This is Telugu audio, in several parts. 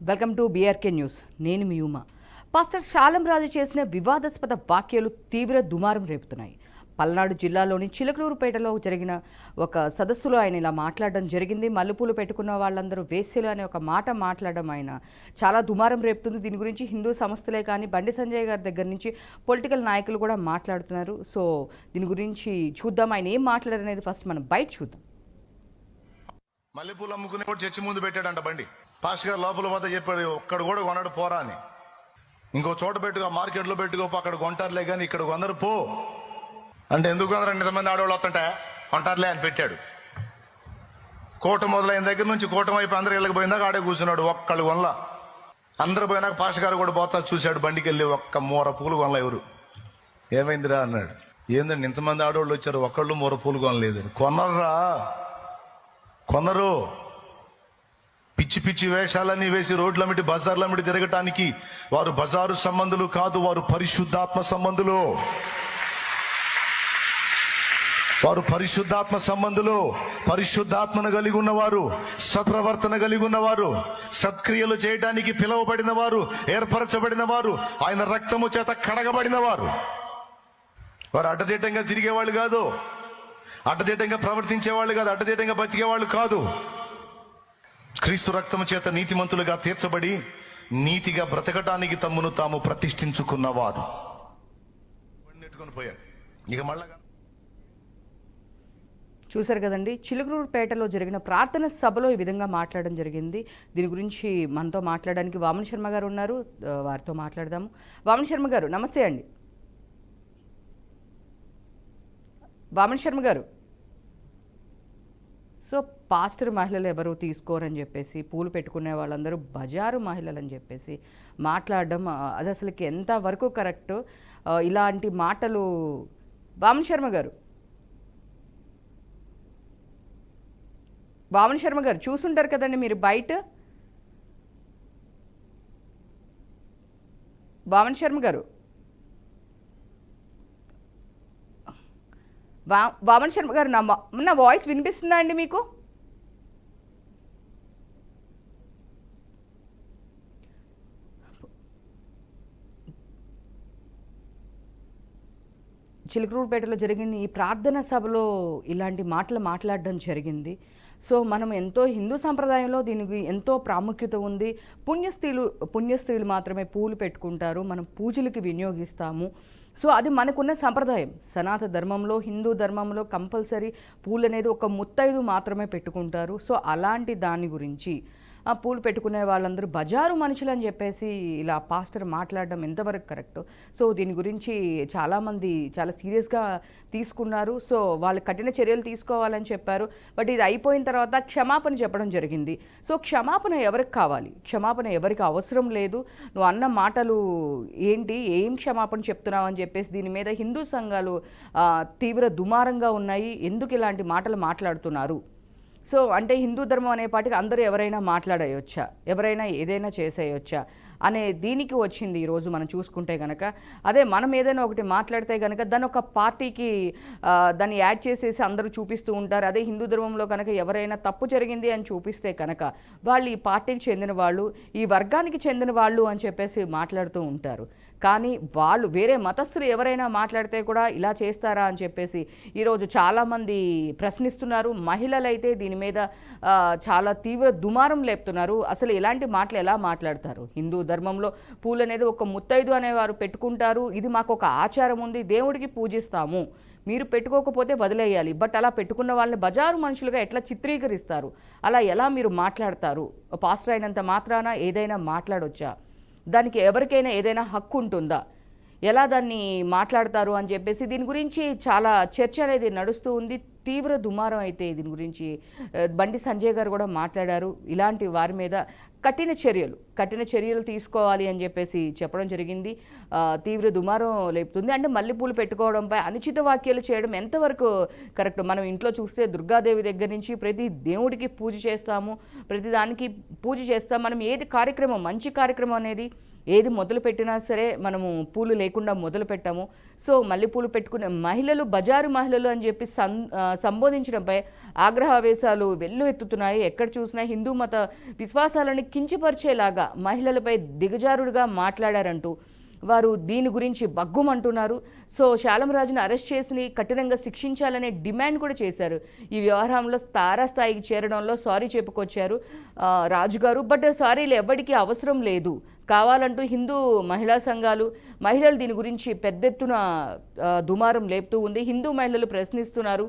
Welcome to BRK news. నేను మీ ఉమా. పాస్టర్ శాలం రాజు చేసిన వివాదాస్పద వ్యాఖ్యలు తీవ్ర దుమారం రేపుతున్నాయి. పల్నాడు జిల్లాలోని చిలకలూరుపేటలో జరిగిన ఒక సదస్సులో ఆయన ఇలా మాట్లాడడం జరిగింది. మల్లెపూలు పెట్టుకున్న వాళ్ళందరూ వేశ్యలు అనే ఒక మాట మాట్లాడడం ఆయన చాలా దుమారం రేపుతుంది. దీని గురించి హిందూ సంస్థలే కానీ బండి సంజయ్ గారి దగ్గర నుంచి పొలిటికల్ నాయకులు కూడా మాట్లాడుతున్నారు. సో దీని గురించి చూద్దాం ఆయన ఏం మాట్లాడారనేది ఫస్ట్ మనం బయట చూద్దాం. మల్లెపూలు అమ్ముకునే కూడా చర్చి ముందు పెట్టాడంట బండి. పాస్టర్ గారు లోపల పోతే చెప్పాడు, ఒక్కడ కూడా కొన్నాడు పోరా అని. ఇంకో చోట పెట్టుకో, మార్కెట్లో పెట్టుకోపో, అక్కడ కొంటారులే కానీ ఇక్కడ కొందరు పో అంటే ఎందుకు కొందరు ఇంతమంది ఆడవాళ్ళు వస్తుంటే కొంటారులే అని పెట్టాడు. కూటమి మొదలైన దగ్గర నుంచి కూటమి అయిపోయి అందరూ ఇళ్ళకి పోయిందాక ఆడే కూర్చున్నాడు. ఒక్కళ్ళు కొనలా. అందరు పోయినాక పాస్టర్ గారు కూడా పోతా చూశాడు. బండికి వెళ్ళి ఒక్క మూర పూలు కొనలా. ఎవరు ఏమైందిరా అన్నాడు. ఏందండి ఇంతమంది ఆడవాళ్ళు వచ్చారు, ఒక్కళ్ళు మూర పూలు కొనలేదు. కొనరా, కొనరు. పిచ్చి పిచ్చి వేషాలన్నీ వేసి రోడ్లమిటి బజార్లమిటి తిరగటానికి వారు బజారు సంబంధులు కాదు, వారు పరిశుద్ధాత్మ సంబంధులు. వారు పరిశుద్ధాత్మ సంబంధులు. పరిశుద్ధాత్మను కలిగి ఉన్నవారు, సత్ప్రవర్తన కలిగి ఉన్నవారు, సత్క్రియలు చేయడానికి పిలువబడిన వారు, ఏర్పరచబడిన వారు, ఆయన రక్తము చేత కడగబడిన వారు. వారు అడ్డదిడ్డంగా తిరిగేవాళ్ళు కాదు, అడ్డదిడ్డంగా ప్రవర్తించేవాళ్ళు కాదు, అడ్డదిడ్డంగా బతికేవాళ్ళు కాదు. క్రీస్తు రక్తము చేత నీతిమంతులుగా తీర్చబడి నీతిగా బ్రతకటానికి తమ్మును తాము ప్రతిష్ఠించుకున్నవారు. నెట్టుకొని పోయాడు. ఇక మళ్ళా చూశారు కదండి, చిలుకూరుపేటలో జరిగిన ప్రార్థన సభలో ఈ విధంగా మాట్లాడడం జరిగింది. దీని గురించి మనతో మాట్లాడడానికి వామన్ శర్మ గారు ఉన్నారు, వారితో మాట్లాడదాము. వామన్ శర్మ గారు నమస్తే అండి. వామన్ శర్మ గారు, సో పాస్టర్ మహిళలు ఎవరు తీసుకోరని చెప్పేసి, పూలు పెట్టుకునే వాళ్ళందరూ బజారు మహిళలు అని చెప్పేసి మాట్లాడడం అది అసలుకి ఎంతవరకు కరెక్ట్? ఇలాంటి మాటలు వామన్ శర్మ గారు, వామన్ శర్మ గారు చూసుంటారు కదండి మీరు బయట. వామన్ శర్మ గారు, వామన్ శర్మ గారు నా వాయిస్ వినిపిస్తుందా అండి మీకు? చిలుకూరుపేటలో జరిగిన ఈ ప్రార్థన సభలో ఇలాంటి మాటలు మాట్లాడడం జరిగింది. సో మనం ఎంతో హిందూ సంప్రదాయంలో దీనికి ఎంతో ప్రాముఖ్యత ఉంది. పుణ్యస్త్రీలు మాత్రమే పూలు పెట్టుకుంటారు, మనం పూజలకి వినియోగిస్తాము. సో అది మనకున్న సంప్రదాయం. సనాతన ధర్మంలో, హిందూ ధర్మంలో కంపల్సరీ పూలు అనేది ఒక ముత్తైదు మాత్రమే పెట్టుకుంటారు. సో అలాంటి దాని గురించి ఆ పూలు పెట్టుకునే వాళ్ళందరూ బజారు మనుషులు అని చెప్పేసి ఇలా పాస్టర్ మాట్లాడడం ఎంతవరకు కరెక్ట్? సో దీని గురించి చాలామంది చాలా సీరియస్గా తీసుకున్నారు. సో వాళ్ళు కఠిన చర్యలు తీసుకోవాలని చెప్పారు. బట్ ఇది అయిపోయిన తర్వాత క్షమాపణ చెప్పడం జరిగింది. సో క్షమాపణ ఎవరికి కావాలి? క్షమాపణ ఎవరికి అవసరం లేదు. నువ్వు అన్న మాటలు ఏంటి, ఏం క్షమాపణ చెప్తున్నావు అని చెప్పేసి దీని మీద హిందూ సంఘాలు తీవ్ర దుమారంగా ఉన్నాయి. ఎందుకు ఇలాంటి మాటలు మాట్లాడుతున్నారు? సో అంటే హిందూ ధర్మం అనే పాటికి అందరూ ఎవరైనా మాట్లాడేయొచ్చా, ఎవరైనా ఏదైనా చేసేయొచ్చా అనే దీనికి వచ్చింది ఈరోజు మనం చూసుకుంటే కనుక. అదే మనం ఏదైనా ఒకటి మాట్లాడితే కనుక దాన్ని ఒక పార్టీకి దాన్ని యాడ్ చేసేసి అందరూ చూపిస్తూ ఉంటారు. అదే హిందూ ధర్మంలో కనుక ఎవరైనా తప్పు జరిగింది అని చూపిస్తే కనుక వాళ్ళు ఈ పార్టీకి చెందిన వాళ్ళు, ఈ వర్గానికి చెందిన వాళ్ళు అని చెప్పేసి మాట్లాడుతూ ఉంటారు. కానీ వాళ్ళు వేరే మతస్థులు ఎవరైనా మాట్లాడితే కూడా ఇలా చేస్తారా అని చెప్పేసి ఈరోజు చాలామంది ప్రశ్నిస్తున్నారు. మహిళలైతే దీని మీద చాలా తీవ్ర దుమారం లేపుతున్నారు. అసలు ఇలాంటి మాటలు ఎలా మాట్లాడతారు? హిందూ ధర్మంలో పూలు అనేది ఒక ముత్తైదు అనేవారు పెట్టుకుంటారు. ఇది మాకు ఒక ఆచారం ఉంది, దేవుడికి పూజిస్తాము, మీరు పెట్టుకోకపోతే వదిలేయాలి. బట్ అలా పెట్టుకున్న వాళ్ళని బజారు మనుషులుగా ఎట్లా చిత్రీకరిస్తారు? అలా ఎలా మీరు మాట్లాడతారు? పాస్టర్ అయినంత మాత్రాన ఏదైనా మాట్లాడొచ్చా? దానికి ఎవరికైనా ఏదైనా హక్కు ఉంటుందా? ఎలా దాన్ని మాట్లాడతారు అని చెప్పేసి దీని గురించి చాలా చర్చ అనేది నడుస్తూ ఉంది. తీవ్ర దుమారం అయితే దీని గురించి బండి సంజయ్ గారు కూడా మాట్లాడారు. ఇలాంటి వారి మీద కఠిన చర్యలు తీసుకోవాలి అని చెప్పేసి చెప్పడం జరిగింది. తీవ్ర దుమారం లేపుతుంది. అంటే మల్లెపూలు పెట్టుకోవడంపై అనుచిత వ్యాఖ్యలు చేయడం ఎంతవరకు కరెక్ట్? మనం ఇంట్లో చూస్తే దుర్గాదేవి దగ్గర నుంచి ప్రతి దేవుడికి పూజ చేస్తాము, ప్రతి దానికి పూజ చేస్తాం. మనం ఏది కార్యక్రమం మంచి కార్యక్రమం అనేది ఏది మొదలు పెట్టినా సరే మనము పూలు లేకుండా మొదలు పెట్టాము. సో మల్లెపూలు పెట్టుకునే మహిళలు బజారు మహిళలు అని చెప్పి సంబోధించడంపై ఆగ్రహావేశాలు వెల్లువెత్తుతున్నాయి. ఎక్కడ చూసినా హిందూ మత విశ్వాసాలను కించపరిచేలాగా మహిళలపై దిగజారుడుగా మాట్లాడారంటూ వారు దీని గురించి బగ్గుమంటున్నారు. సో శాలంరాజును అరెస్ట్ చేసి కఠినంగా శిక్షించాలనే డిమాండ్ కూడా చేశారు. ఈ వ్యవహారంలో తారాస్థాయికి చేరడంలో సారీ చెప్పుకొచ్చారు రాజుగారు. బట్ సారీలు ఎవరికి అవసరం లేదు, కావాలంటూ హిందూ మహిళా సంఘాలు మహిళలు దీని గురించి పెద్ద ఎత్తున దుమారం లేపుతూ ఉంది. హిందూ మహిళలు ప్రశ్నిస్తున్నారు,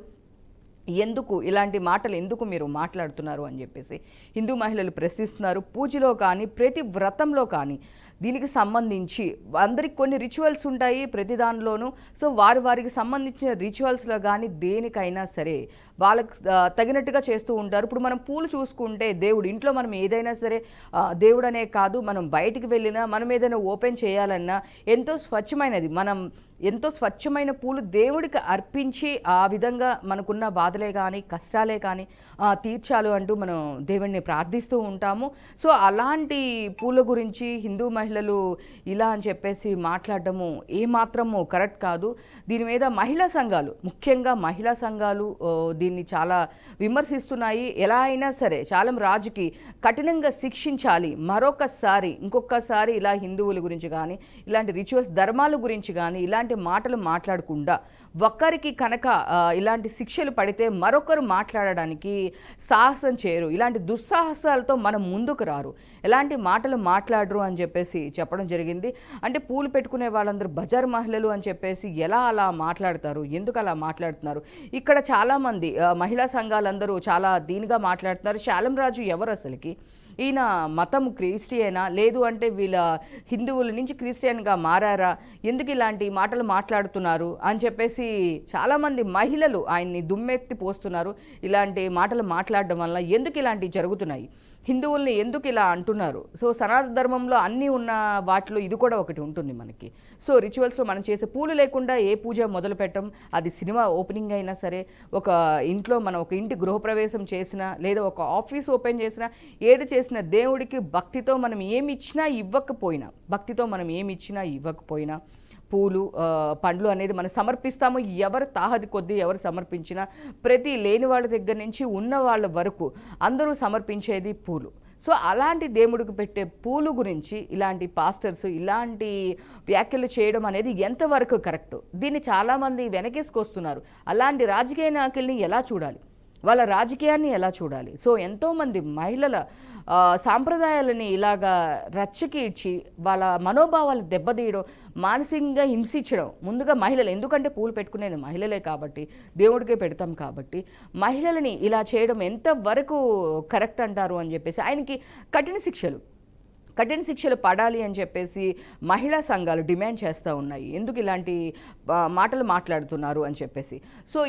ఎందుకు ఇలాంటి మాటలు ఎందుకు మీరు మాట్లాడుతున్నారు అని చెప్పేసి హిందూ మహిళలు ప్రశ్నిస్తున్నారు. పూజలో కానీ ప్రతి వ్రతంలో కానీ దీనికి సంబంధించి అందరికి కొన్ని రిచువల్స్ ఉంటాయి ప్రతి దానిలోనూ. సో వారికి సంబంధించిన రిచువల్స్లో కానీ దేనికైనా సరే వాళ్ళకి తగినట్టుగా చేస్తూ ఉంటారు. ఇప్పుడు మనం పూలు చూసుకుంటే దేవుడు ఇంట్లో మనం ఏదైనా సరే దేవుడు అనే కాదు, మనం బయటికి వెళ్ళినా మనం ఏదైనా ఓపెన్ చేయాలన్నా ఎంతో స్వచ్ఛమైనది, మనం ఎంతో స్వచ్ఛమైన పూలు దేవుడికి అర్పించి ఆ విధంగా మనకున్న బాధలే కానీ కష్టాలే కానీ తీర్చాలు అంటూ మనం దేవుడిని ప్రార్థిస్తూ ఉంటాము. సో అలాంటి పూల గురించి హిందూ మహిళలు ఇలా అని చెప్పేసి మాట్లాడటము ఏమాత్రము కరెక్ట్ కాదు. దీని మీద మహిళా సంఘాలు, ముఖ్యంగా మహిళా సంఘాలు దీన్ని చాలా విమర్శిస్తున్నాయి. ఎలా అయినా సరే శాలం రాజుకి కఠినంగా శిక్షించాలి. ఇంకొకసారి ఇలా హిందువుల గురించి కానీ ఇలాంటి రిచువల్స్ ధర్మాల గురించి కానీ ఇలాంటి మాటలు మాట్లాడకుండా ఒక్కరికి కనుక ఇలాంటి శిక్షలు పడితే మరొకరు మాట్లాడడానికి సాహసం చేయరు. ఇలాంటి దుస్సాహసాలతో మనం ముందుకు రారు, ఎలాంటి మాటలు మాట్లాడరు అని చెప్పేసి చెప్పడం జరిగింది. అంటే పూలు పెట్టుకునే వాళ్ళందరూ బజార్ మహిళలు అని చెప్పేసి ఎలా అలా మాట్లాడతారు, ఎందుకు అలా మాట్లాడుతున్నారు? ఇక్కడ చాలామంది మహిళా సంఘాలందరూ చాలా దీనిగా మాట్లాడుతున్నారు. శాలం రాజు ఎవరు అసలుకి? ఈయన మతం క్రిస్టియనా, లేదు అంటే వీళ్ళ హిందువుల నుంచి క్రిస్టియన్గా మారారా, ఎందుకు ఇలాంటి మాటలు మాట్లాడుతున్నారు అని చెప్పేసి చాలామంది మహిళలు ఆయన్ని దుమ్మెత్తి పోస్తున్నారు. ఇలాంటి మాటలు మాట్లాడడం వల్ల ఎందుకు ఇలాంటివి జరుగుతున్నాయి, హిందువుల్ని ఎందుకు ఇలా అంటున్నారు? సో సనాతన ధర్మంలో అన్నీ ఉన్న వాటిలో ఇది కూడా ఒకటి ఉంటుంది మనకి. సో రిచువల్స్లో మనం చేసే పూలు లేకుండా ఏ పూజ మొదలు పెట్టం. అది సినిమా ఓపెనింగ్ అయినా సరే, ఒక ఇంట్లో మనం ఒక ఇంటి గృహప్రవేశం చేసినా, లేదా ఒక ఆఫీస్ ఓపెన్ చేసినా, ఏది చేసినా దేవుడికి భక్తితో మనం ఏమి ఇచ్చినా ఇవ్వకపోయినా పూలు పండ్లు అనేది మనం సమర్పిస్తాము. ఎవరు తాహది కొద్దీ ఎవరు సమర్పించినా, ప్రతి లేని వాళ్ళ దగ్గర నుంచి ఉన్న వాళ్ళ వరకు అందరూ సమర్పించేది పూలు. సో అలాంటి దేవుడికి పెట్టే పూలు గురించి ఇలాంటి పాస్టర్స్ ఇలాంటి వ్యాఖ్యలు చేయడం అనేది ఎంతవరకు కరెక్ట్? దీన్ని చాలామంది వెనకేసుకొస్తున్నారు. అలాంటి రాజకీయ నాయకుల్ని ఎలా చూడాలి, వాళ్ళ రాజకీయాన్ని ఎలా చూడాలి? సో ఎంతోమంది మహిళల సాంప్రదాయాలని ఇలాగా రచ్చకి ఇచ్చి వాళ్ళ మనోభావాలు దెబ్బతీయడం, మానసికంగా హింసించడం. ముందుగా మహిళలు, ఎందుకంటే పూలు పెట్టుకునేది మహిళలే కాబట్టి, దేవుడికే పెడతాం కాబట్టి, మహిళలని ఇలా చేయడం ఎంతవరకు కరెక్ట్ అంటారు అని చెప్పేసి ఆయనకి కఠిన శిక్షలు పడాలి అని చెప్పేసి మహిళా సంఘాలు డిమాండ్ చేస్తూ ఉన్నాయి. ఎందుకు ఇలాంటి మాటలు మాట్లాడుతున్నారు అని చెప్పేసి. సో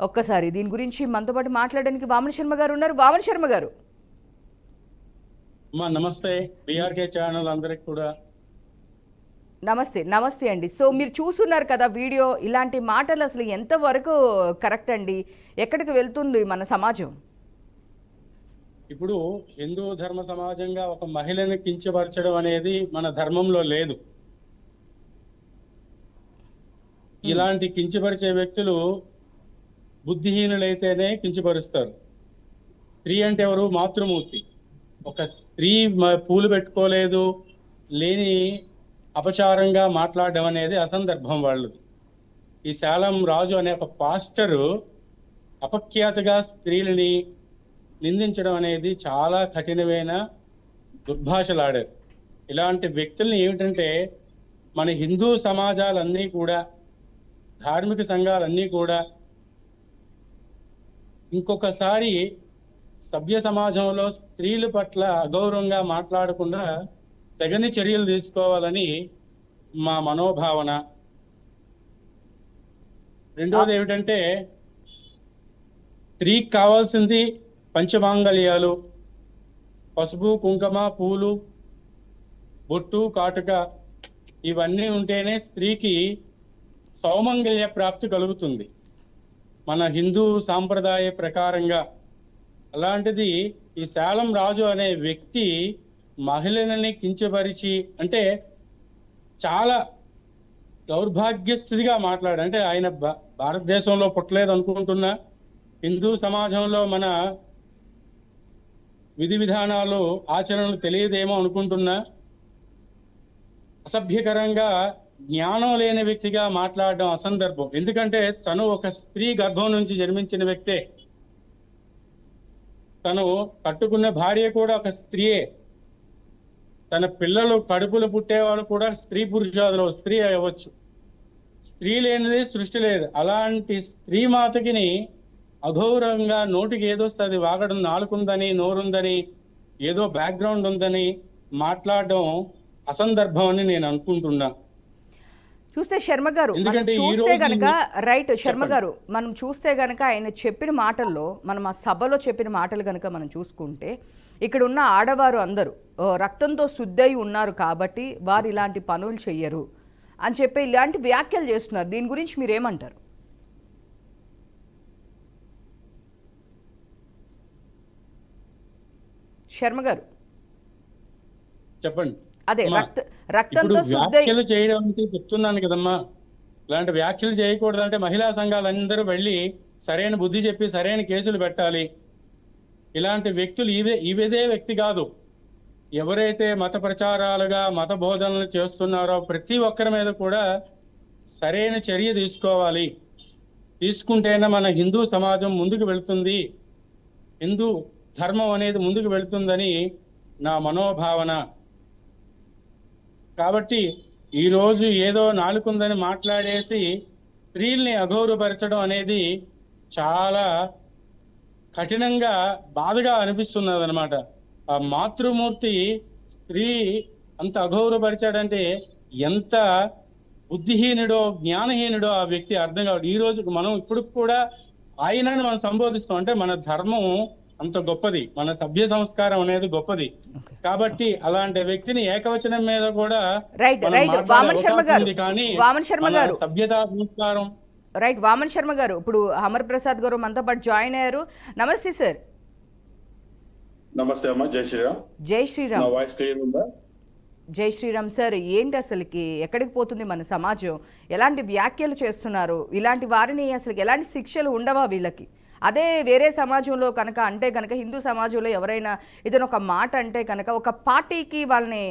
ఒక్కసారి దీని గురించి మనతో పాటు మాట్లాడడానికి వామన శర్మ గారు ఉన్నారు. వామన శర్మ గారు, నమస్తే. బీఆర్కే ఛానల్ అందరికి కూడా నమస్తే అండి. సో మీరు చూస్తున్నారు కదా వీడియో, ఇలాంటి మాటలు అసలు ఎంతవరకు కరెక్ట్ అండి? ఎక్కడికి వెళ్తుంది మన సమాజం? ఇప్పుడు హిందూ ధర్మ సమాజంగా ఒక మహిళని కించపరచడం అనేది మన ధర్మంలో లేదు. ఇలాంటి కించపరిచే వ్యక్తులు బుద్ధిహీనులైతేనే కించపరుస్తారు. స్త్రీ అంటే ఎవరు? మాతృమూర్తి. ఒక స్త్రీ పూలు పెట్టుకోలేదు లేని అపచారంగా మాట్లాడడం అనేది అసందర్భం వాళ్ళది. ఈ శాలం రాజు అనే ఒక పాస్టరు అపఖ్యాతిగా స్త్రీలని నిందించడం అనేది చాలా కఠినమైన దుర్భాషలాడారు. ఇలాంటి వ్యక్తుల్ని ఏమిటంటే మన హిందూ సమాజాలన్నీ కూడా, ధార్మిక సంఘాలన్నీ కూడా ఇంకొకసారి సభ్య సమాజంలో స్త్రీల పట్ల అగౌరవంగా మాట్లాడకుండా తగిన చర్యలు తీసుకోవాలని మా మనోభావన. రెండోది ఏమిటంటే స్త్రీకి కావాల్సింది పంచమాంగళ్యాలు, పసుపు, కుంకుమ, పూలు, బొట్టు, కాటుక, ఇవన్నీ ఉంటేనే స్త్రీకి సౌమంగళ్య ప్రాప్తి కలుగుతుంది మన హిందూ సాంప్రదాయ ప్రకారంగా. అలాంటిది ఈ శాలం రాజు అనే వ్యక్తి మహిళలని కించపరిచి అంటే చాలా దౌర్భాగ్యస్థితిగా మాట్లాడారు. అంటే ఆయన భారతదేశంలో పుట్టలేదు అనుకుంటున్నా, హిందూ సమాజంలో మన విధి విధానాలు ఆచరణలు తెలియదేమో అనుకుంటున్నా, అసభ్యకరంగా జ్ఞానం లేని వ్యక్తిగా మాట్లాడడం అసందర్భం. ఎందుకంటే తను ఒక స్త్రీ గర్భం నుంచి జన్మించిన వ్యక్తే, తను కట్టుకున్న భార్య కూడా ఒక స్త్రీయే, తన పిల్లలు కడుపులు పుట్టేవాళ్ళు కూడా స్త్రీ పురుషాదులు స్త్రీ అవ్వచ్చు. స్త్రీ లేనిది సృష్టి లేదు. అలాంటి స్త్రీ మాతకిని అఘోరంగా నోటికి ఏదొస్తుంది వాగడం, నాలుకుందని నోరుందని ఏదో బ్యాక్గ్రౌండ్ ఉందని మాట్లాడడం అసందర్భం అని నేను అనుకుంటున్నా. చూస్తే శర్మ గారు మనం ఎందుకంటే ఈ చూస్తే రోజు గనక రైట్ శర్మ చెప్పండి. గారు మనం చూస్తే గనక ఆయన చెప్పిన మాటల్లో, మనం ఆ సభలో చెప్పిన మాటలు గనక మనం చూసుకుంటే, ఇక్కడ ఉన్న ఆడవారు అందరూ రక్తంతో శుద్ధై ఉన్నారు కాబట్టి వారు ఇలాంటి పనులు చెయ్యరు అని చెప్పి ఇలాంటి వ్యాఖ్యలు చేస్తున్నారు. దీని గురించి మీరేమంటారు? శర్మ గారు చెప్పండి. అదే అమ్మా, ఇప్పుడు రక్తంతో శుద్ధై వ్యాఖ్యలు చేయడం అంటే చెప్తున్నాను కదమ్మా, ఇలాంటి వ్యాఖ్యలు చేయకూడదంటే మహిళా సంఘాలందరూ వెళ్ళి సరైన బుద్ధి చెప్పి సరైన కేసులు పెట్టాలి. ఇలాంటి వ్యక్తులు ఇవే వ్యక్తి కాదు, ఎవరైతే మత ప్రచారాలుగా మత బోధనలు చేస్తున్నారో ప్రతి ఒక్కరి మీద కూడా సరైన చర్య తీసుకోవాలి. తీసుకుంటేనే మన హిందూ సమాజం ముందుకు వెళుతుంది, హిందూ ధర్మం అనేది ముందుకు వెళుతుందని నా మనోభావన. కాబట్టి ఈరోజు ఏదో నాలుకుందని మాట్లాడేసి స్త్రీల్ని అగౌరవపరచడం అనేది చాలా కఠినంగా బాధగా అనిపిస్తున్నది అనమాట. ఆ మాతృమూర్తి స్త్రీ అంత అగౌరవపరిచాడంటే ఎంత బుద్ధిహీనుడో జ్ఞానహీనుడో ఆ వ్యక్తి అర్థం కావడం. ఈ రోజు మనం ఇప్పుడు కూడా ఆయనని మనం సంబోధిస్తాం అంటే మన ధర్మం అంత గొప్పది, మన సభ్య సంస్కారం అనేది గొప్పది. కాబట్టి అలాంటి వ్యక్తిని ఏకవచనం మీద కూడా రైట్ మనం రైట్ మాట్లాడే వామన్ శర్మ అవకాశం గారు ఉంది. కానీ వామన్ శర్మ మన గారు సభ్యతా సంస్కారం రైట్ వామన్ శర్మ గారు ఇప్పుడు అమర్ ప్రసాద్ గారు మనతో పాటు జాయిన్ అయ్యారు. నమస్తే సార్. నమస్తే అమ్మా, జై శ్రీరామ్. జై నా శ్రీరామ్. వాయిస్ క్లియర్ ఉందా? జై శ్రీరామ్ సార్. ఏంటి అసలుకి ఎక్కడికి పోతుంది మన సమాజం? ఎలాంటి వ్యాఖ్యలు చేస్తున్నారు? ఇలాంటి వారిని అసలు ఎలాంటి శిక్షలు ఉండవా వీళ్ళకి? అదే వేరే సమాజంలో కనుక అంటే కనుక హిందూ సమాజంలో ఎవరైనా ఏదైనా ఒక మాట అంటే కనుక ఒక పార్టీకి వాళ్ళని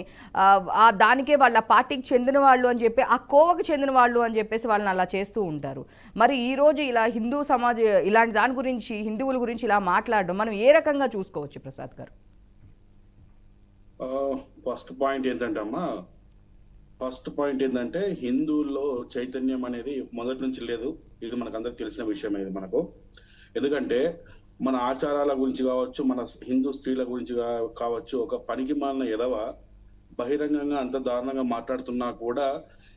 దానికే వాళ్ళ పార్టీకి చెందిన వాళ్ళు అని చెప్పి ఆ కోవకు చెందిన వాళ్ళు అని చెప్పేసి వాళ్ళని అలా చేస్తూ ఉంటారు. మరి ఈరోజు ఇలా హిందూ సమాజం ఇలాంటి దాని గురించి హిందువుల గురించి ఇలా మాట్లాడడం మనం ఏ రకంగా చూసుకోవచ్చు ప్రసాద్ గారు? ఫస్ట్ పాయింట్ ఏంటంటే హిందువుల్లో చైతన్యం అనేది మొదటి నుంచి లేదు. ఇది మనకు అందరికి తెలిసిన విషయం. ఇది మనకు ఎందుకంటే మన ఆచారాల గురించి కావచ్చు, మన హిందూ స్త్రీల గురించి కావచ్చు, ఒక పనికి మాలిన ఎదవ బహిరంగంగా అంత దారుణంగా మాట్లాడుతున్నా కూడా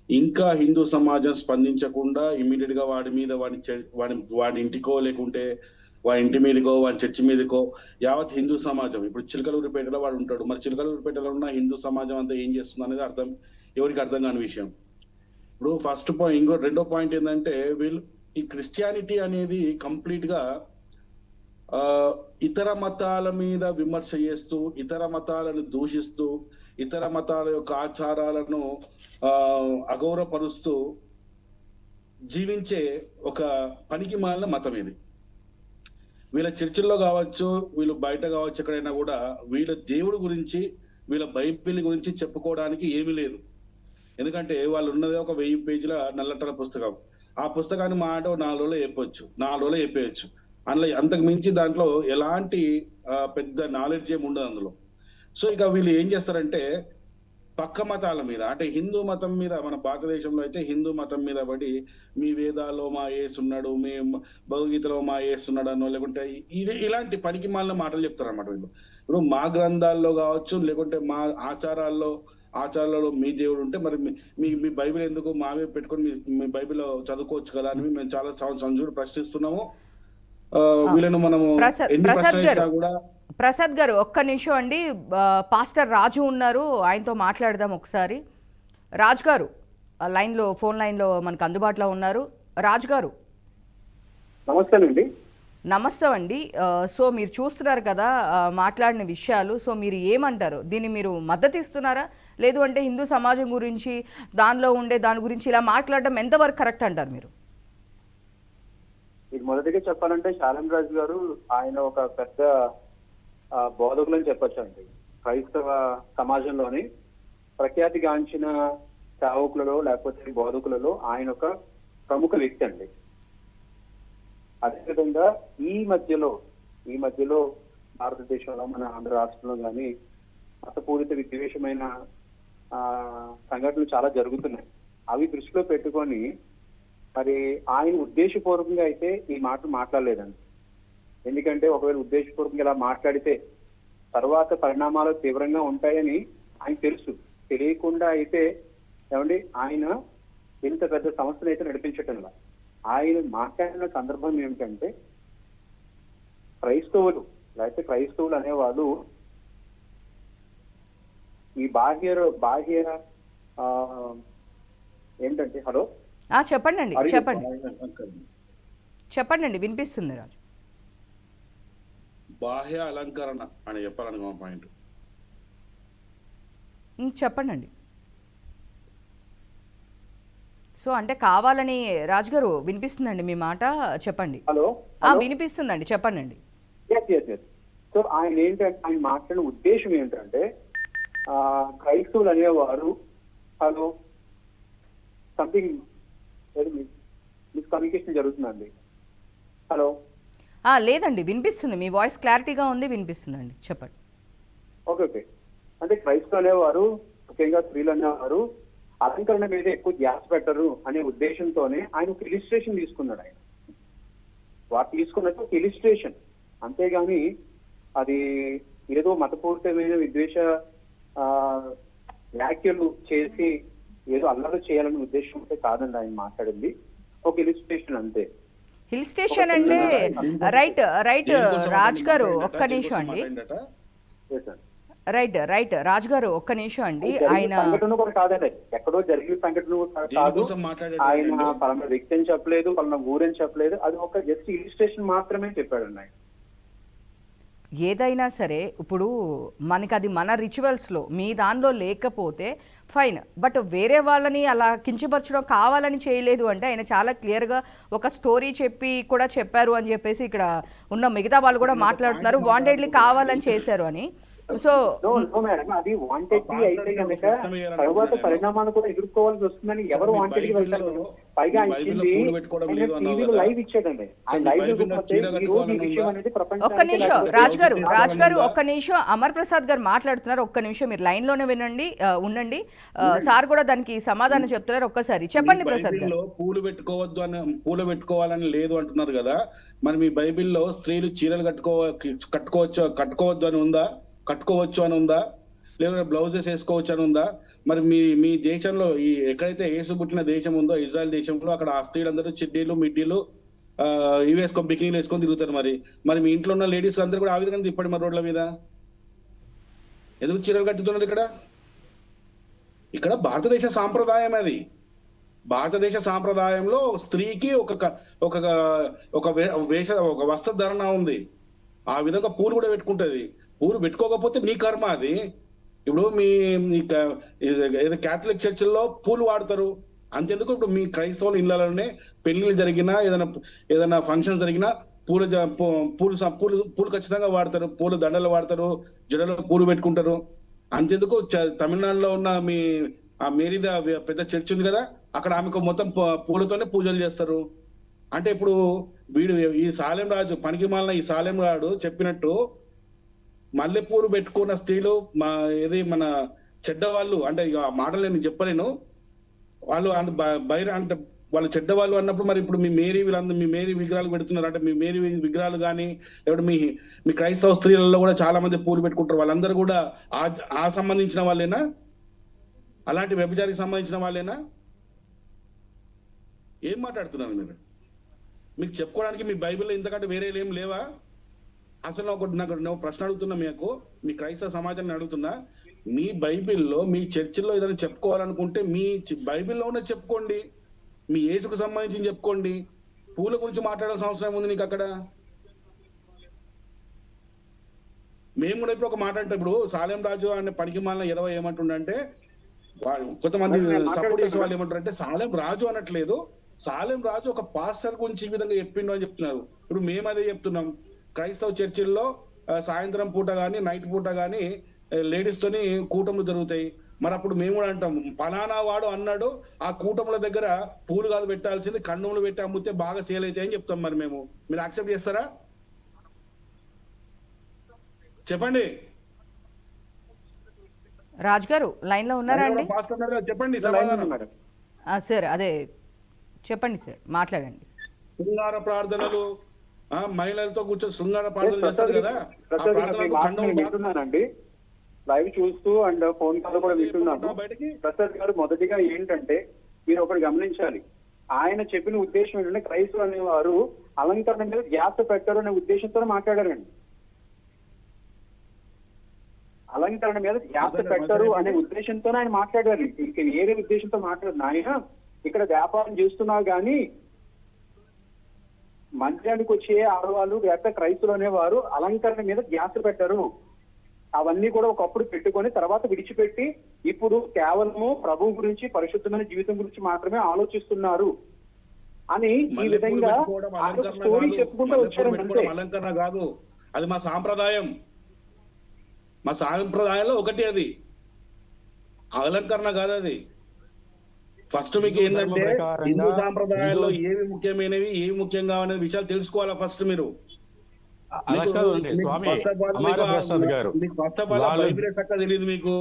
ఇంకా హిందూ సమాజం స్పందించకుండా ఇమీడియట్ గా వాడి మీద వాడి ఇంటికో లేకుంటే వాడి ఇంటి మీదకో వాడి చర్చి మీదకో యావత్ హిందూ సమాజం, ఇప్పుడు చిలకలూరిపేటలో వాడు ఉంటాడు, మరి చిలకలూరిపేటలో ఉన్న హిందూ సమాజం అంతా ఏం చేస్తుంది అనేది ఎవరికి అర్థం కాని విషయం. ఇప్పుడు ఫస్ట్ పాయింట్. రెండో పాయింట్ ఏంటంటే వీళ్ళు ఈ క్రిస్టియానిటీ అనేది కంప్లీట్ గా ఇతర మతాల మీద విమర్శ చేస్తూ, ఇతర మతాలను దూషిస్తూ, ఇతర మతాల యొక్క ఆచారాలను అగౌరవపరుస్తూ జీవించే ఒక పనికి మాలిన మతం ఇది. వీళ్ళ చర్చిల్లో కావచ్చు, వీళ్ళు బయట కావచ్చు, ఎక్కడైనా కూడా వీళ్ళ దేవుడి గురించి, వీళ్ళ బైబిల్ గురించి చెప్పుకోవడానికి ఏమీ లేదు. ఎందుకంటే వాళ్ళు ఉన్నదే ఒక 1000 పేజీల నల్లటల పుస్తకం. ఆ పుస్తకాన్ని మాట 4 రోజులు చెప్పేయచ్చు. అందులో అంతకు మించి దాంట్లో ఎలాంటి పెద్ద నాలెడ్జ్ ఏమి ఉండదు అందులో. సో ఇక వీళ్ళు ఏం చేస్తారంటే పక్క మతాల మీద, అంటే హిందూ మతం మీద, మన భారతదేశంలో అయితే హిందూ మతం మీద పడి మీ వేదాల్లో మా యేసున్నాడు, మీ భగవద్గీతలో మా యేసున్నాడు అనో, లేకుంటే ఇలాంటి పనికి మాలిన మాటలు చెప్తారు అన్నమాట వీళ్ళు. ఇప్పుడు మా గ్రంథాల్లో కావచ్చు, లేకుంటే మా ఆచారాలలో మీ దేవుడు ఉంటే మరి మీ బైబిల్ ఎందుకు మావే పెట్టుకొని మీ బైబిల్ చదువుకోవచ్చు కదా అని మేము చాలా సంవత్సరాలు ప్రశ్నిస్తున్నాము. వీళ్ళను మనము ఎన్ని ప్రశ్నించినా కూడా. ప్రసాద్ గారు ఒక్క నిమిషం అండి, పాస్టర్ రాజు ఉన్నారు, ఆయనతో మాట్లాడదాం ఒకసారి. రాజు గారు ఫోన్ లైన్లో మనకు అందుబాటులో ఉన్నారు. రాజు గారు నమస్తేనండి. నమస్తే అండి. సో మీరు చూస్తున్నారు కదా మాట్లాడిన విషయాలు. సో మీరు ఏమంటారు? దీన్ని మీరు మద్దతు ఇస్తున్నారా? లేదు అంటే హిందూ సమాజం గురించి దానిలో ఉండే దాని గురించి ఇలా మాట్లాడడం ఎంతవరకు కరెక్ట్ అంటారు మీరు? ఇది మొదటిగా చెప్పాలంటే శాలం రాజు గారు ఆయన ఒక పెద్ద బోధకులు అని చెప్పొచ్చు అండి. క్రైస్తవ సమాజంలోని ప్రఖ్యాతిగాంచిన సేవకులలో లేకపోతే బోధకులలో ఆయన ఒక ప్రముఖ వ్యక్తి అండి. అదేవిధంగా ఈ మధ్యలో భారతదేశంలో మన ఆంధ్ర రాష్ట్రంలో కానీ మతపూరిత విద్వేషమైన సంఘటనలు చాలా జరుగుతున్నాయి. అవి దృష్టిలో పెట్టుకొని మరి ఆయన ఉద్దేశపూర్వకంగా అయితే ఈ మాట మాట్లాడలేదండి. ఎందుకంటే ఒకవేళ ఉద్దేశపూర్వకంగా ఇలా మాట్లాడితే తర్వాత పరిణామాలు తీవ్రంగా ఉంటాయని ఆయన తెలుసు. తెలియకుండా అయితే ఏమండి ఆయన ఇంత పెద్ద సంస్థను అయితే నడిపించటంలా. ఆయన మాట్లాడిన సందర్భం ఏమిటంటే క్రైస్తవులు అనేవాళ్ళు ఈ బాహ్య ఏంటంటే హలో చెప్పండి చెప్పండి వినిపిస్తుంది రాజు. బాహ్య అలంకరణ అని చెప్పాలనుకో పాయింట్. చెప్పండి. సో అంటే కావాలని రాజు గారు వినిపిస్తుందండి మీ మాట, చెప్పండి. హలో వినిపిస్తుందండి, చెప్పండి. సో ఆయన మాట్లాడిన ఉద్దేశం ఏంటంటే క్రైస్తవులు అనేవారు హలో సంథింగ్ మిస్కమ్యూనికేషన్ జరుగుతుందండి. హలో లేదండి వినిపిస్తుంది, మీ వాయిస్ క్లారిటీగా ఉంది, వినిపిస్తుందండి, చెప్పండి. ఓకే. అంటే క్రైస్తవులు అనేవారు ముఖ్యంగా స్త్రీలు అనేవారు అలంకరణ మీద ఎక్కువ ధ్యాస పెట్టరు అనే ఉద్దేశంతోనే ఆయన ఒక ఇలిస్ట్రేషన్ తీసుకున్నాడు. ఆయన వాటి తీసుకున్నట్టు ఒక ఇలిస్ట్రేషన్, అంతేగాని అది ఏదో మతపూరితమైన విద్వేష వ్యాఖ్యలు చేసి ఏదో అల్లరి చేయాలనే ఉద్దేశం అయితే కాదండి ఆయన మాట్లాడింది. ఒక ఇలిస్ట్రేషన్ అంతే. హిల్ స్టేషన్ అంటే రైట్ రాజ్ గారు ఒక్క నిమిషం అండి. రైట్ రాజు గారు ఒక్క నిమిషం అండి. ఆయన సంఘటన కూడా కాదండి, ఎక్కడో జరిగిన సంఘటన కాదు. ఆయన పలానా వ్యక్తి అని చెప్పలేదు, పలానా ఊరని చెప్పలేదు. అది ఒక జస్ట్ ఇలిస్ట్రేషన్ మాత్రమే చెప్పాడండి ఆయన. ఏదైనా సరే ఇప్పుడు మనకి అది మన రిచువల్స్లో మీ దానిలో లేకపోతే ఫైన్, బట్ వేరే వాళ్ళని అలా కించపరచడం కావాలని చేయలేదు అంటే ఆయన చాలా క్లియర్గా ఒక స్టోరీ చెప్పి కూడా చెప్పారు అని చెప్పేసి ఇక్కడ ఉన్న మిగతా వాళ్ళు కూడా మాట్లాడుతున్నారు వాంటెడ్లీ కావాలని చేశారు అని. సో మేడం అది వాంటెడ్ అయితే కనుక తర్వాత పరిణామాలు కూడా ఎదుర్కోవాల్సి వస్తుందని ఎవరు వాంటెడ్ వెళ్తారు? పైగా లైవ్ ఇచ్చాడండి. ఒక్క నిమిషం రాజు గారు ఒక్క నిమిషం, అమర్ ప్రసాద్ గారు మాట్లాడుతున్నారు, ఒక్క నిమిషం మీరు లైన్ లోనే వినండి, ఉండండి. సార్ కూడా దానికి సమాధానం చెప్తున్నారు, ఒక్కసారి చెప్పండి ప్రసాద్ గారు. పూలు పెట్టుకోవాలని లేదు అంటున్నారు కదా, మరి మీ బైబిల్లో స్త్రీలు చీరలు కట్టుకోవద్దు అని ఉందా? కట్టుకోవచ్చు అని ఉందా? లేదా బ్లౌజెస్ వేసుకోవచ్చు అని ఉందా? మరి మీ దేశంలో ఈ ఎక్కడైతే యేసు పుట్టిన దేశం ఉందో ఇజ్రాయెల్ దేశంలో అక్కడ ఆ స్త్రీలందరూ చిడ్డీలు మిడ్డీలు ఇవి వేసుకొని బికినీలు వేసుకొని తిరుగుతారు. మరి మీ ఇంట్లో ఉన్న లేడీస్ అందరూ కూడా ఆ విధంగా తిప్పండి మరి రోడ్ల మీద. ఎందుకు చీరలు కట్టుతున్నారు? ఇక్కడ భారతదేశ సాంప్రదాయం అది. భారతదేశ సాంప్రదాయంలో స్త్రీకి ఒక వస్త్రధారణ ఉంది. ఆ విధంగా పూలు కూడా పెట్టుకుంటది. పూలు పెట్టుకోకపోతే నీ కర్మ అది. ఇప్పుడు మీ ఏదో క్యాథలిక్ చర్చిల్లో పూలు వాడతారు, అంతెందుకు ఇప్పుడు మీ క్రైస్తవుల ఇళ్లలోనే పెళ్లిళ్ళు జరిగినా ఏదైనా ఫంక్షన్ జరిగినా పూలు ఖచ్చితంగా వాడతారు. పూలు దండలు వాడతారు, జడలో పూలు పెట్టుకుంటారు. అంతెందుకు తమిళనాడులో ఉన్న ఆ మేరీద పెద్ద చర్చ్ ఉంది కదా, అక్కడ ఆమెకు మొత్తం పూలతోనే పూజలు చేస్తారు. అంటే ఇప్పుడు ఈ సాలెం రాజు పనికిమాలిన ఈ సాలెం రాడు చెప్పినట్టు మల్లెపూలు పెట్టుకున్న స్త్రీలు మన చెడ్డవాళ్ళు అంటే ఇక ఆ మాటలు నేను చెప్పలేను. వాళ్ళు అంటే వాళ్ళు చెడ్డవాళ్ళు అన్నప్పుడు మరి ఇప్పుడు మీ మేరీ విగ్రహాలు పెడుతున్నారు అంటే మీ మేరీ విగ్రహాలు కానీ లేకపోతే మీ క్రైస్తవ స్త్రీలలో కూడా చాలా మంది పూలు పెట్టుకుంటారు. వాళ్ళందరూ కూడా ఆ సంబంధించిన వాళ్ళేనా? అలాంటి వ్యభిచారికి సంబంధించిన వాళ్ళేనా? ఏం మాట్లాడుతున్నారు మీరు? మీకు చెప్పుకోవడానికి మీ బైబిల్లో ఇంతకంటే వేరే ఏం లేవా? అసలు నాకు ప్రశ్న అడుగుతున్నా, మీ క్రైస్తవ సమాజాన్ని అడుగుతున్నా, మీ బైబిల్లో మీ చర్చిల్లో ఏదైనా చెప్పుకోవాలనుకుంటే మీ బైబిల్లోనే చెప్పుకోండి, మీ యేసుకు సంబంధించి చెప్పుకోండి. పూల గురించి మాట్లాడాల్సిన అవసరం ఉంది నీకు అక్కడ? మేము కూడా ఇప్పుడు ఒక మాట అంటే ఇప్పుడు సాలెం రాజు అనే పనికి మాలిన 20 ఏమంటుండంటే కొంతమంది సపోర్ట్ చేసే వాళ్ళు ఏమంటారు అంటే సాలెం రాజు అనట్లేదు, సాలెం రాజు ఒక పాస్టర్ గురించి ఈ విధంగా చెప్పిండు అని చెప్తున్నారు. ఇప్పుడు మేము అదే చెప్తున్నాం, క్రైస్తవ చర్చిల్లో సాయంత్రం పూట కానీ నైట్ పూట కానీ లేడీస్ తోని కూటములు జరుగుతాయి. మరి అప్పుడు మేము కూడా అంటాం పలానా వాడు అన్నాడు, ఆ కూటముల దగ్గర పూలు కాదు పెట్టాల్సింది కండములు పెట్టి అమ్మితే బాగా సేల్ అవుతాయి అని చెప్తాం. మరి మేము మీరు యాక్సెప్ట్ చేస్తారా చెప్పండి? రాజు గారు లైన్ లో ఉన్నారా అండి? పాస్టర్ గారు చెప్పండి సమాధానం. సార్ అదే చెప్పండి సార్, మాట్లాడండి. శృంగార ప్రార్థనలు మహిళలతో కూర్చొని శృంగార ప్రార్థనలు చేస్తారు కదా, ఆ ప్రార్థనలకు ఖండం వింటున్నానండి, లైవ్ చూస్తూ అండ్ ఫోన్ కాల్ కూడా వింటున్నాను. ప్రసాద్ గారు మొదటిగా ఏంటంటే మీరు ఒకటి గమనించాలి, ఆయన చెప్పిన ఉద్దేశం ఏంటంటే క్రైస్తవులు అనేవారు అలంకరణ మీద ధ్యాస పెట్టారు అనే ఉద్దేశంతో మాట్లాడారండి. అలంకరణ మీద ధ్యాస పెట్టరు అనే ఉద్దేశంతో ఆయన మాట్లాడారు. ఇంక వేరే ఉద్దేశంతో మాట్లాడారు. ఆయన ఇక్కడ వ్యాపారం చేస్తున్నావు కానీ మందిరానికి వచ్చే ఆడవాళ్ళు లేకపోతే క్రైస్తులు అనేవారు అలంకరణ మీద ధ్యాస పెట్టరు, అవన్నీ కూడా ఒకప్పుడు పెట్టుకొని తర్వాత విడిచిపెట్టి ఇప్పుడు కేవలము ప్రభు గురించి పరిశుద్ధమైన జీవితం గురించి మాత్రమే ఆలోచిస్తున్నారు అని ఈ విధంగా స్టోరీ చెప్పుకుంటూ వచ్చారు. అలంకరణ కాదు, అది మా సాంప్రదాయం. మా సాంప్రదాయంలో ఒకటి అది అలంకరణ కాదు. అది ఫస్ట్ మీకు ఏంటంటే హిందూ సాంప్రదాయాల్లో ఏవి ముఖ్యమైనవి ఏవి ముఖ్యంగా అనే విషయాలు తెలుసుకోవాలా ఫస్ట్ మీరు. తెలియదు మీకు.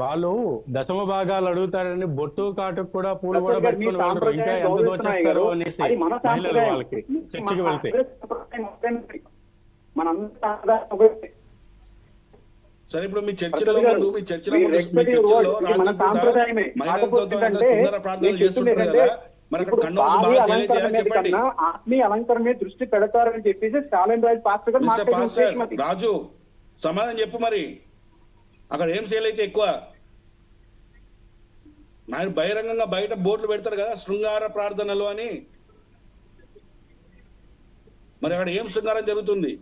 వాళ్ళు దశమ భాగాలు అడుగుతారని బొట్టు కాటుకు కూడా పూలు కూడా పెట్టుకుని వాళ్ళు ఇంకా ఎంత దోచేస్తారు అనేసి మహిళలు వాళ్ళకి చర్చికి వెళ్తే. సరే ఇప్పుడు మీ చర్చిలో మీ చర్చిలో ఆత్మీయ అలంకరణ మీద దృష్టి పెడతారని చెప్పేసి సాలెం రాజు పాస్టర్ గారు రాజు సమాధానం చెప్పు. మరి అక్కడ ఏం సేల్ అయితే ఎక్కువ? ఆయన బహిరంగంగా బయట బోర్డులు పెడతారు కదా శృంగార ప్రార్థనలు అని, మరి అక్కడ ఏం శృంగారం జరుగుతుంది?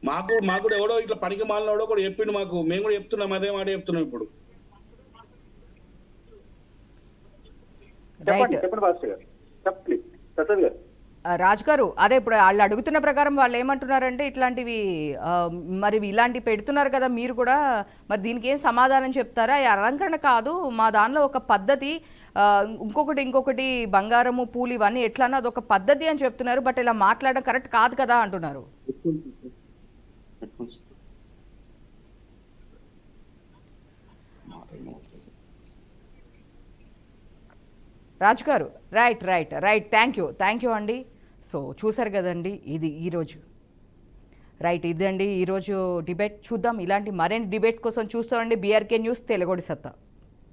మాకు కూడా ఎవడో ఇట్లా పనికి మాలినోడో కూడా చెప్పిండు మాకు, మేము కూడా చెప్తున్నాం, అదే మాట చెప్తున్నాం ఇప్పుడు. రాజు గారు అదే ఇప్పుడు వాళ్ళు అడుగుతున్న ప్రకారం వాళ్ళు ఏమంటున్నారంటే ఇట్లాంటివి మరి ఇలాంటివి పెడుతున్నారు కదా మీరు కూడా, మరి దీనికి ఏం సమాధానం చెప్తారా? ఈ అలంకరణ కాదు మా దానిలో ఒక పద్ధతి, ఇంకొకటి బంగారము పూలు ఇవన్నీ ఎట్లా అన్నది ఒక పద్ధతి అని చెప్తున్నారు, బట్ ఇలా మాట్లాడడం కరెక్ట్ కాదు కదా అంటున్నారు. రాజు గారు రైట్ థ్యాంక్ యూ అండి. సో చూసారు కదండి, ఇది ఈరోజు ఇదండి ఈరోజు డిబేట్. చూద్దాం ఇలాంటి మరిన్ని డిబేట్స్ కోసం చూస్తామండి. బీఆర్కే న్యూస్ తెలుగుడి సత్తా.